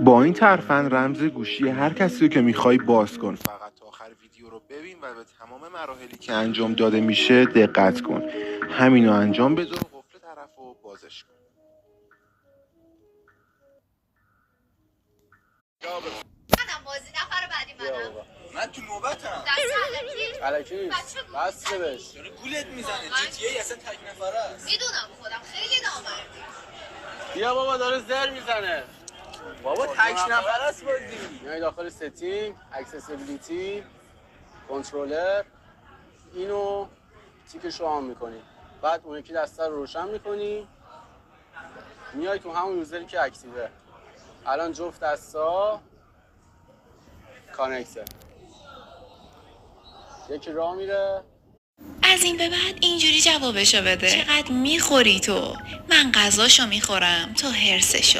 با این ترفند رمز گوشی هر کسی رو که میخوای باز کن. فقط تا آخر ویدیو رو ببین و به تمام مراحلی که انجام داده میشه دقت کن. همینو انجام بده و قفل طرف رو بازش کن. منم بازی نفر بعدی منم. من تو نوبتم. دست علکی بس بش داره گولت میزنه. GTA اصلا تک نفره است. میدونم خودم خیلی نامردی. بیا بابا داره زر میزنه. بابا تک نفره است بازی. میای داخل ستینگ، اکسسیبیلیتی، کنترلر، اینو تیکش رو آن میکنی. بعد اون یکی دسته رو روشن میکنی. میای تو همون یوزری که اکتیوه. الان جفت دستا کانکته. یکی راه میره. از این به بعد اینجوری جوابشو بده. چقدر میخوری تو؟ من غذاشو میخورم تو هرسشو.